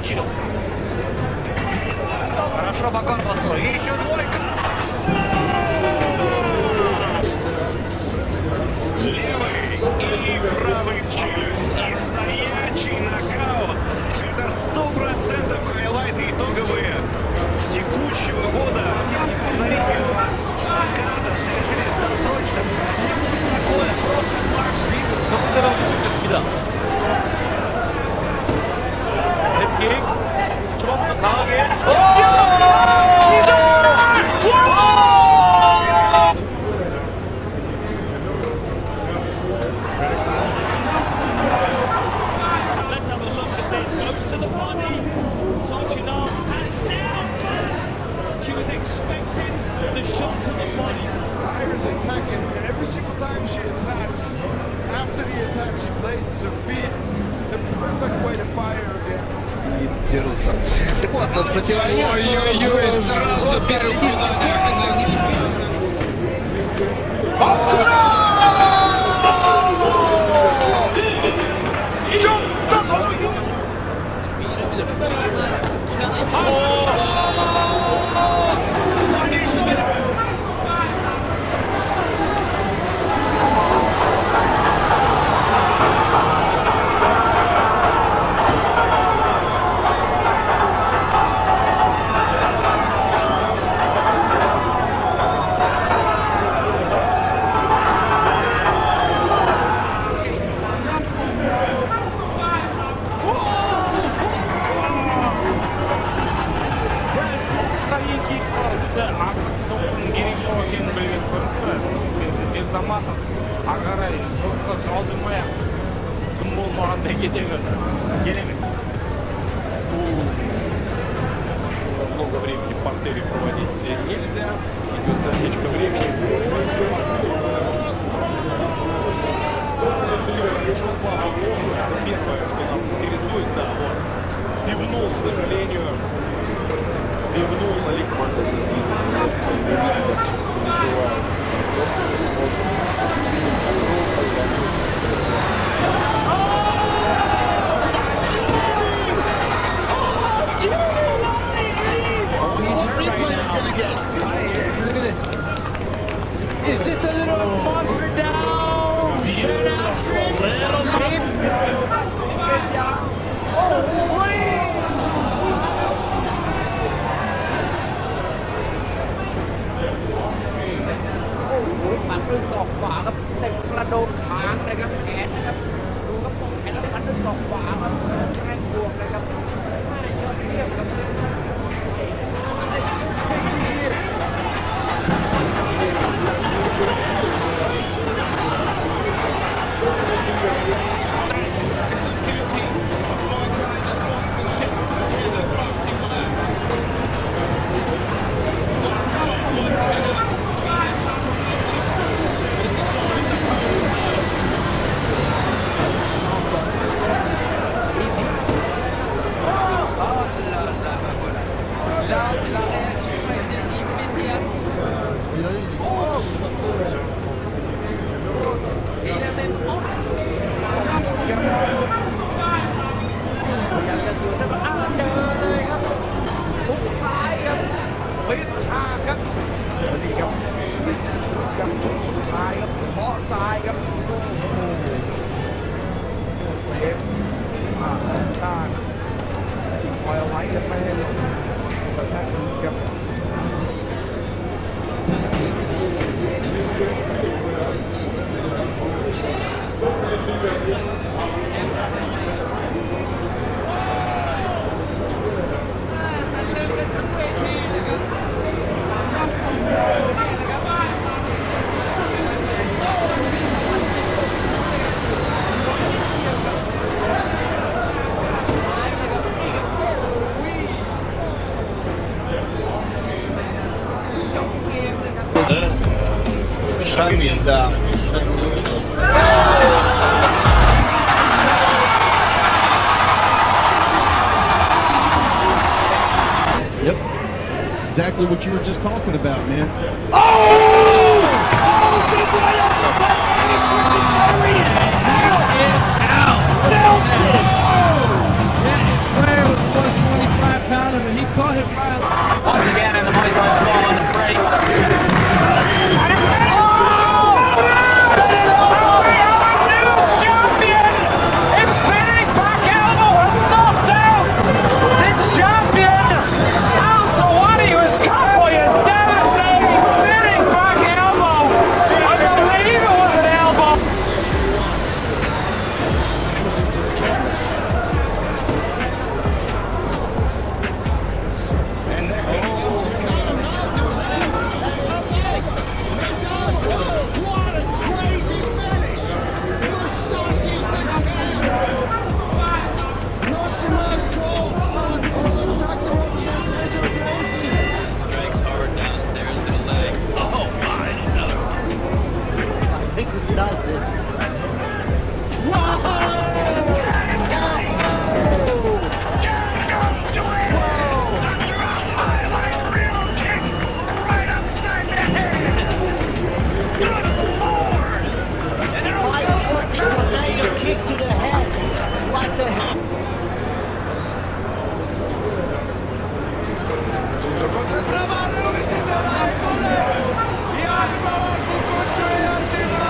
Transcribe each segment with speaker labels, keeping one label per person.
Speaker 1: учился. Хорошо по корпусу. И еще двойка. Левый или правый в челюсть. И стоячий нокаут. Это 100% хайлайты итоговые текущего года. Смотрите, карта совершились досрочно. Такое просто Макс Вигл.
Speaker 2: 킥. 초반부터 강하게.
Speaker 3: Let's have a look at this. Goes to the body. Touching on. Hands down. She was expecting the shot to the body.
Speaker 4: Tiger's attacking, and every single time she attacks, after the attack, she places her feet. The perfect way to fire again.
Speaker 5: И дерутся. Так вот, но в противовес... Ой-ой-ой, сразу первый
Speaker 2: ары қарай жұртқа жаудырмай-ақ кім болмағандай келемін. Много времени в портере проводить нельзя. Идет засечка времени. Все хорошо, слава богу. Это первое, что нас интересует. Да, вот. Зевнул, к сожалению. Зевнул Александр. Сейчас переживает.
Speaker 1: Is this a little monster down? You're not screaming. Little baby. Oh, wait.
Speaker 6: ปัดด้วยศอกขวาครับเต็มกระโดดขางเลยครับแขนนะครับดูครับแขนแล้วปัดด้วยศอกขวาครับแข้งบวกเลยครับยอดเยี่ยมครับ
Speaker 5: Шагмин, да.
Speaker 7: Yep. Exactly what you were just talking about, man.
Speaker 1: Oh! Oh, big right off the butt! Out! Out! Out! Kick to the head. What the hell?
Speaker 4: Koncentrowany, uwieczniona i koniec! Jak mała kukuczy, Antyna!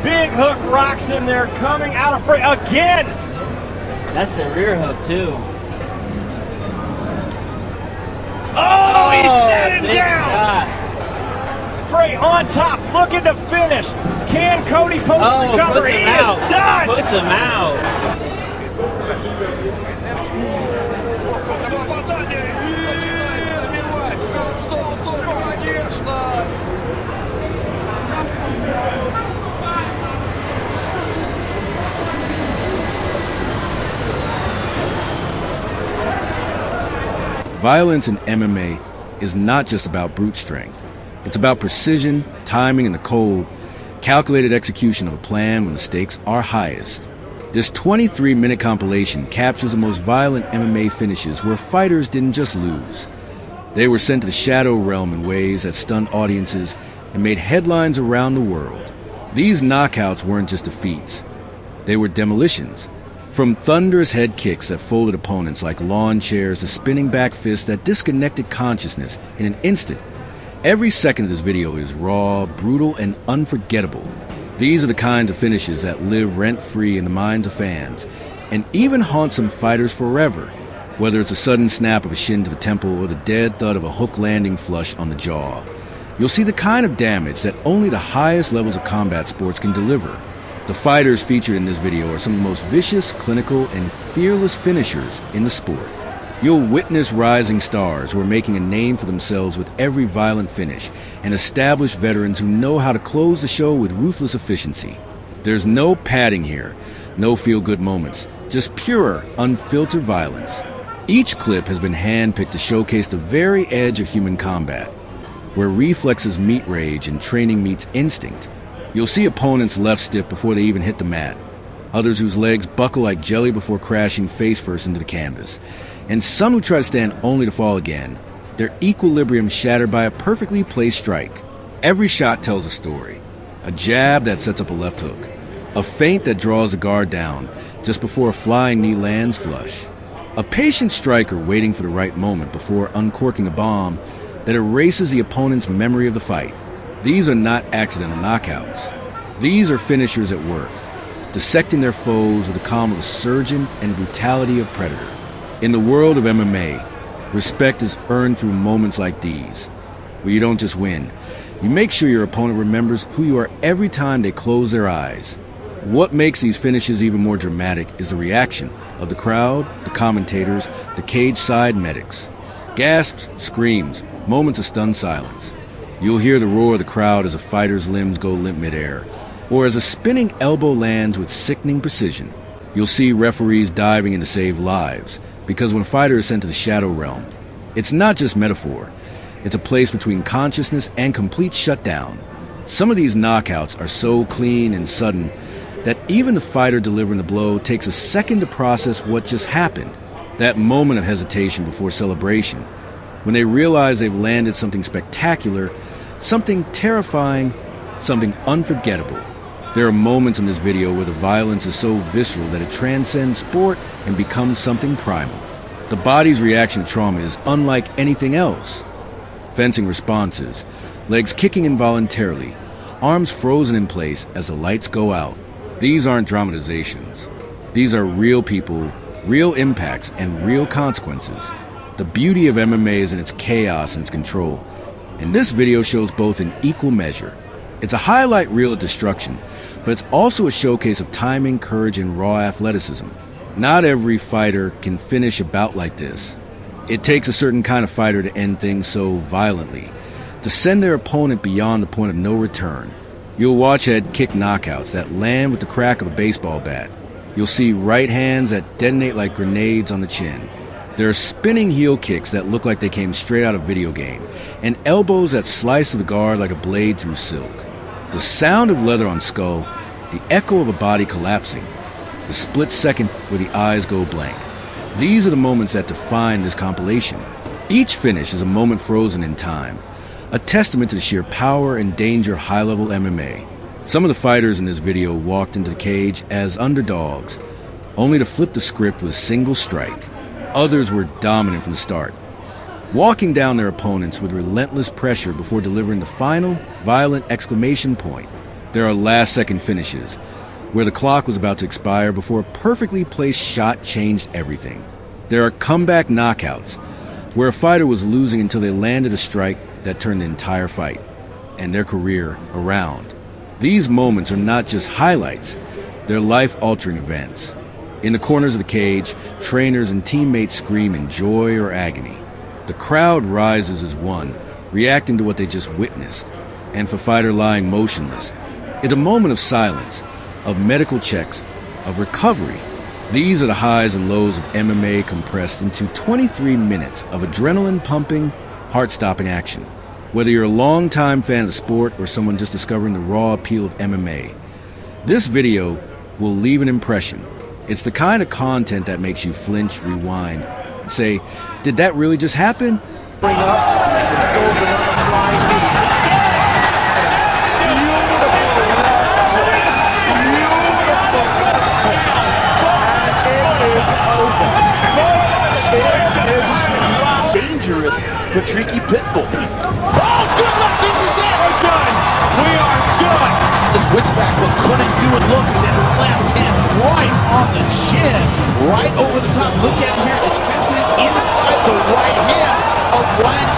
Speaker 1: Big hook rocks him there, coming out of frame again.
Speaker 8: That's the rear hook too.
Speaker 1: Oh, he set him
Speaker 8: big
Speaker 1: down.
Speaker 8: shot.
Speaker 1: Frey on top, looking to finish. Can Cody Post
Speaker 8: Oh,
Speaker 1: recover?
Speaker 8: puts
Speaker 1: He
Speaker 8: him
Speaker 1: is
Speaker 8: out.
Speaker 1: done.
Speaker 8: Puts him out.
Speaker 7: Violence in MMA is not just about brute strength. It's about precision, timing in the cold, calculated execution of a plan when the stakes are highest. This 23-minute compilation captures the most violent MMA finishes where fighters didn't just lose. They were sent to the shadow realm in ways that stunned audiences and made headlines around the world. These knockouts weren't just defeats. They were demolitions. From thunderous head kicks that folded opponents like lawn chairs to spinning back fists that disconnected consciousness in an instant. Every second of this video is raw, brutal, and unforgettable. These are the kinds of finishes that live rent-free in the minds of fans and even haunt some fighters forever, whether it's a sudden snap of a shin to the temple or the dead thud of a hook landing flush on the jaw. You'll see the kind of damage that only the highest levels of combat sports can deliver. The fighters featured in this video are some of the most vicious, clinical, and fearless finishers in the sport. You'll witness rising stars who are making a name for themselves with every violent finish, and established veterans who know how to close the show with ruthless efficiency. There's no padding here, no feel-good moments, just pure, unfiltered violence. Each clip has been hand-picked to showcase the very edge of human combat, where reflexes meet rage and training meets instinct. You'll see opponents left stiff before they even hit the mat, others whose legs buckle like jelly before crashing face first into the canvas, and some who try to stand only to fall again, their equilibrium shattered by a perfectly placed strike. Every shot tells a story. A jab that sets up a left hook, a feint that draws the guard down just before a flying knee lands flush, a patient striker waiting for the right moment before uncorking a bomb that erases the opponent's memory of the fight. These are not accidental knockouts. These are finishers at work, dissecting their foes with the calm of a surgeon and brutality of predator. In the world of MMA, respect is earned through moments like these, where you don't just win, you make sure your opponent remembers who you are every time they close their eyes. What makes these finishes even more dramatic is the reaction of the crowd, the commentators, the cage-side medics. Gasps, screams, moments of stunned silence. You'll hear the roar of the crowd as a fighter's limbs go limp midair, or as a spinning elbow lands with sickening precision. You'll see referees diving in to save lives, because when a fighter is sent to the shadow realm, it's not just metaphor. It's a place between consciousness and complete shutdown. Some of these knockouts are so clean and sudden that even the fighter delivering the blow takes a second to process what just happened. That moment of hesitation before celebration, when they realize they've landed something spectacular, something terrifying, something unforgettable. There are moments in this video where the violence is so visceral that it transcends sport and becomes something primal. The body's reaction to trauma is unlike anything else. Fencing responses, legs kicking involuntarily, arms frozen in place as the lights go out. These aren't dramatizations. These are real people, real impacts, and real consequences. The beauty of MMA is in its chaos and its control, and this video shows both in equal measure. It's a highlight reel of destruction, but it's also a showcase of timing, courage, and raw athleticism. Not every fighter can finish a bout like this. It takes a certain kind of fighter to end things so violently, to send their opponent beyond the point of no return. You'll watch head kick knockouts that land with the crack of a baseball bat. You'll see right hands that detonate like grenades on the chin. There are spinning heel kicks that look like they came straight out of a video game, and elbows that slice through the guard like a blade through silk. The sound of leather on skull, the echo of a body collapsing, the split second where the eyes go blank. These are the moments that define this compilation. Each finish is a moment frozen in time, a testament to the sheer power and danger of high-level MMA. Some of the fighters in this video walked into the cage as underdogs, only to flip the script with a single strike. Others were dominant from the start, walking down their opponents with relentless pressure before delivering the final, violent exclamation point. There are last-second finishes, where the clock was about to expire before a perfectly placed shot changed everything. There are comeback knockouts, where a fighter was losing until they landed a strike that turned the entire fight and their career around. These moments are not just highlights, they're life-altering events. In the corners of the cage, trainers and teammates scream in joy or agony. The crowd rises as one, reacting to what they just witnessed. And for fighter lying motionless, it's a moment of silence, of medical checks, of recovery. These are the highs and lows of MMA compressed into 23 minutes of adrenaline-pumping, heart-stopping action. Whether you're a long-time fan of the sport or someone just discovering the raw appeal of MMA, this video will leave an impression. It's the kind of content that makes you flinch, rewind, and say, did that really just happen?
Speaker 4: Bring up, and throws another flying knee.
Speaker 9: Dangerous Patricky Pitbull. Oh, good luck. This is it.
Speaker 3: We're done. We are done.
Speaker 9: His wits back, but couldn't do it. Look at this left hand right on the chin. Right over the top. Look at it here. Just fits it inside the right hand of Ryan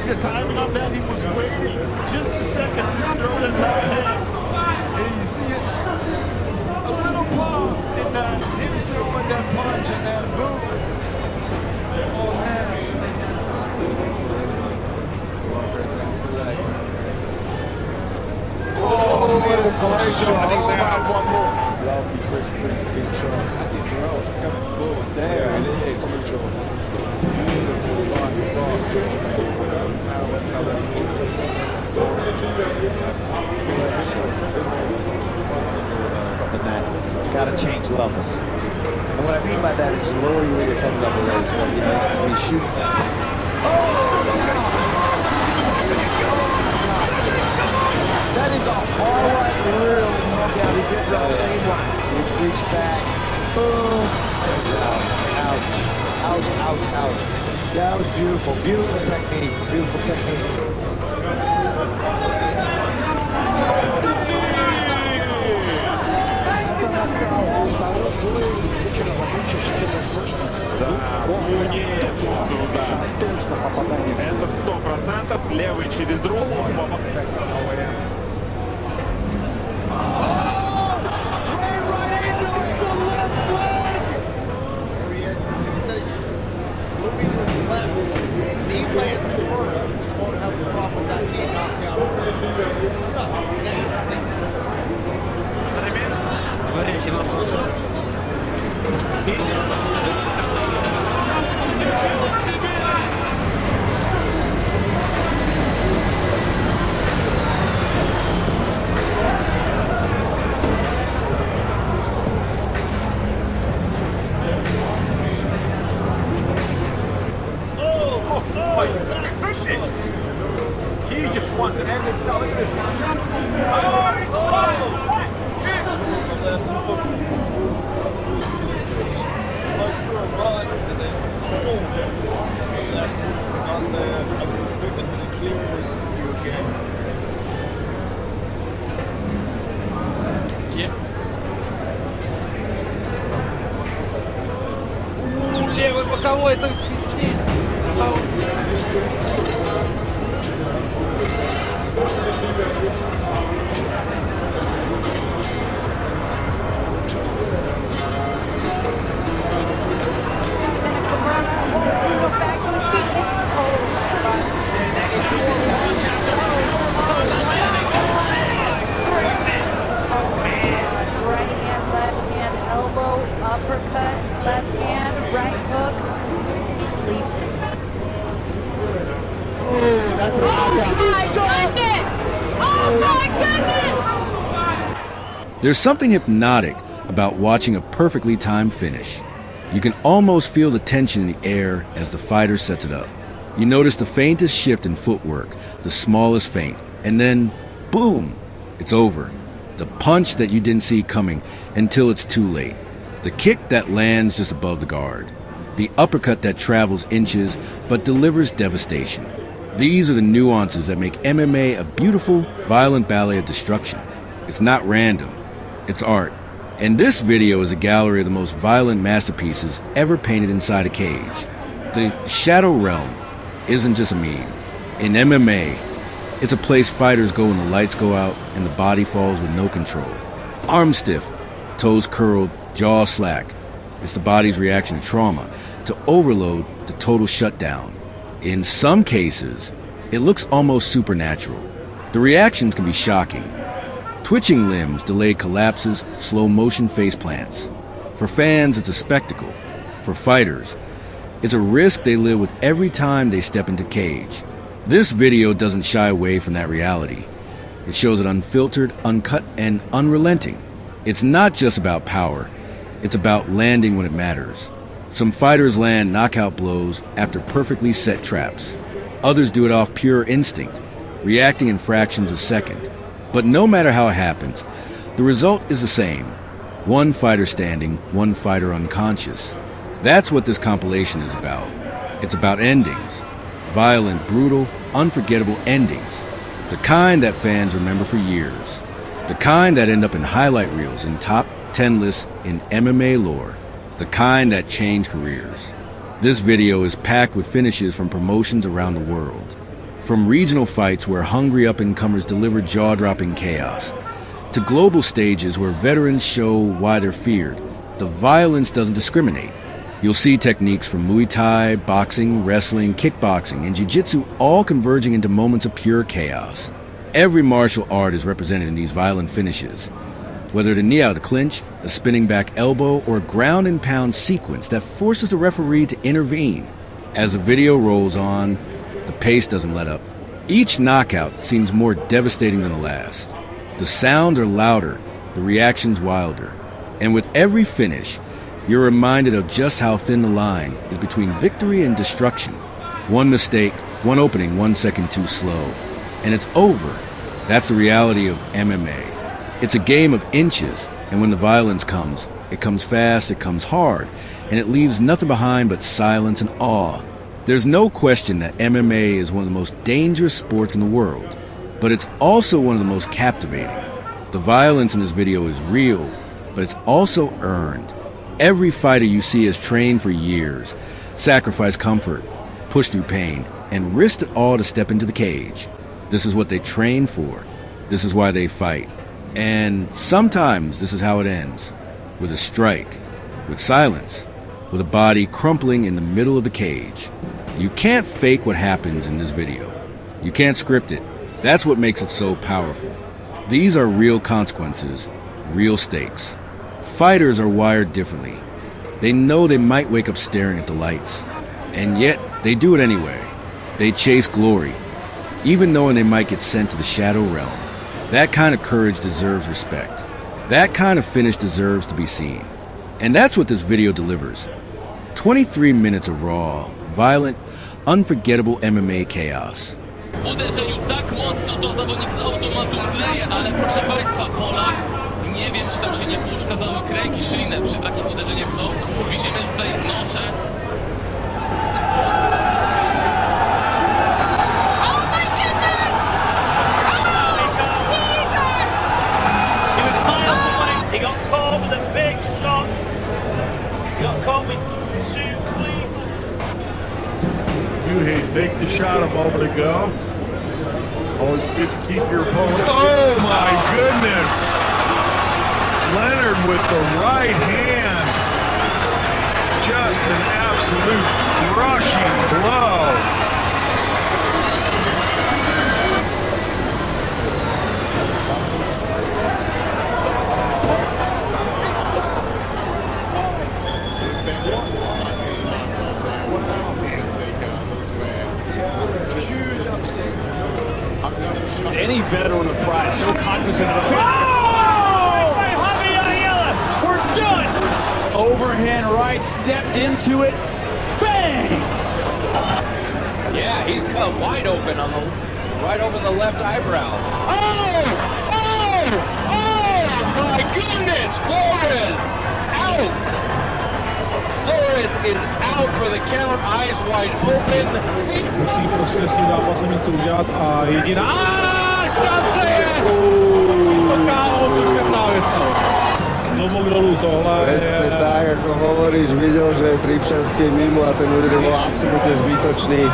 Speaker 4: The timing on that, he was waiting just a second to throw it in that hand. And you see it, a little pause in that, him throwing that punch and that move. Oh man. Oh, the compilation. Oh my, one more. There it is.
Speaker 9: Gotta change levels. And what I mean by that is lower where your head level is. Well, you know, you need to be shooting.
Speaker 6: That is a hard right real knockout. He did the same line.
Speaker 9: He reached back. Boom. Ouch. Ouch, ouch, ouch. That was beautiful. Beautiful technique. Beautiful technique.
Speaker 6: Style,
Speaker 2: Это 100%. Левый через руку. He just wants to end this. Now look at this.
Speaker 6: Левый боковой, это здесь.
Speaker 10: Uppercut, left hand, right hook, sleeps him.
Speaker 4: That's a
Speaker 10: Oh my goodness!
Speaker 7: There's something hypnotic about watching a perfectly timed finish. You can almost feel the tension in the air as the fighter sets it up. You notice the faintest shift in footwork, the smallest feint, and then, boom, it's over. The punch that you didn't see coming until it's too late. The kick that lands just above the guard. The uppercut that travels inches but delivers devastation. These are the nuances that make MMA a beautiful, violent ballet of destruction. It's not random. It's art. And this video is a gallery of the most violent masterpieces ever painted inside a cage. The Shadow Realm isn't just a meme. In MMA, it's a place fighters go when the lights go out and the body falls with no control. Arms stiff, toes curled, jaw slack. It's the body's reaction to trauma, to overload, to total shutdown. In some cases, it looks almost supernatural. The reactions can be shocking. Twitching limbs, delayed collapses, slow motion face plants. For fans, it's a spectacle. For fighters, it's a risk they live with every time they step into cage. This video doesn't shy away from that reality. It shows it unfiltered, uncut, and unrelenting. It's not just about power. It's about landing when it matters. Some fighters land knockout blows after perfectly set traps. Others do it off pure instinct, reacting in fractions of a second. But no matter how it happens, the result is the same. One fighter standing, one fighter unconscious. That's what this compilation is about. It's about endings. Violent, brutal, unforgettable endings. The kind that fans remember for years. The kind that end up in highlight reels and top 10 lists in MMA lore. The kind that change careers. This video is packed with finishes from promotions around the world. From regional fights where hungry up-and-comers deliver jaw-dropping chaos, to global stages where veterans show why they're feared, the violence doesn't discriminate. You'll see techniques from Muay Thai, boxing, wrestling, kickboxing, and jiu-jitsu all converging into moments of pure chaos. Every martial art is represented in these violent finishes. Whether the knee out to clinch, a spinning back elbow, or a ground and pound sequence that forces the referee to intervene. As the video rolls on, the pace doesn't let up. Each knockout seems more devastating than the last. The sounds are louder, the reactions wilder. And with every finish, you're reminded of just how thin the line is between victory and destruction. One mistake, one opening 1 second too slow, and it's over. That's the reality of MMA. It's a game of inches, and when the violence comes, it comes fast, it comes hard, and it leaves nothing behind but silence and awe. There's no question that MMA is one of the most dangerous sports in the world, but it's also one of the most captivating. The violence in this video is real, but it's also earned. Every fighter you see has trained for years, sacrificed comfort, pushed through pain, and risked it all to step into the cage. This is what they train for. This is why they fight. And sometimes this is how it ends. With a strike, with silence, with a body crumpling in the middle of the cage. You can't fake what happens in this video. You can't script it. That's what makes it so powerful. These are real consequences, real stakes. Fighters are wired differently. They know they might wake up staring at the lights, and yet they do it anyway. They chase glory, even knowing they might get sent to the shadow realm. That kind of courage deserves respect. That kind of finish deserves to be seen. And that's what this video delivers. 23 minutes of raw, violent, unforgettable MMA chaos.
Speaker 11: W uderzeniu tak mocno to zawodnik z automatu mdleje, ale proszę Państwa, Polak, nie wiem czy tam się nie pouszkadzały kręgi szyjne przy takich uderzeniach są. Widzimy, że tutaj nosze.
Speaker 3: He was miles away. He got caught with a big shot. He got caught with two clean.
Speaker 4: You had faked the shot a moment ago. Always good to keep your opponent. Oh my goodness! Leonard with the right hand. Just an absolute crushing blow.
Speaker 3: Any veteran of pride, so cognizant of the We're done!
Speaker 9: Overhand right, stepped into it. Bang!
Speaker 6: Yeah, he's cut wide open on the right over the left eyebrow.
Speaker 5: Oh! My goodness! Flores! Out! Flores is out for the count, eyes wide open.
Speaker 4: Musí prostě s tím zápasem něco udělat a jediná šance je! KO, to se právě stalo. Znovu k dolu, tohle
Speaker 12: je... tak, ako hovoríš, videl, že je Tripšanský mimo a ten úder bol absolútne zbytočný.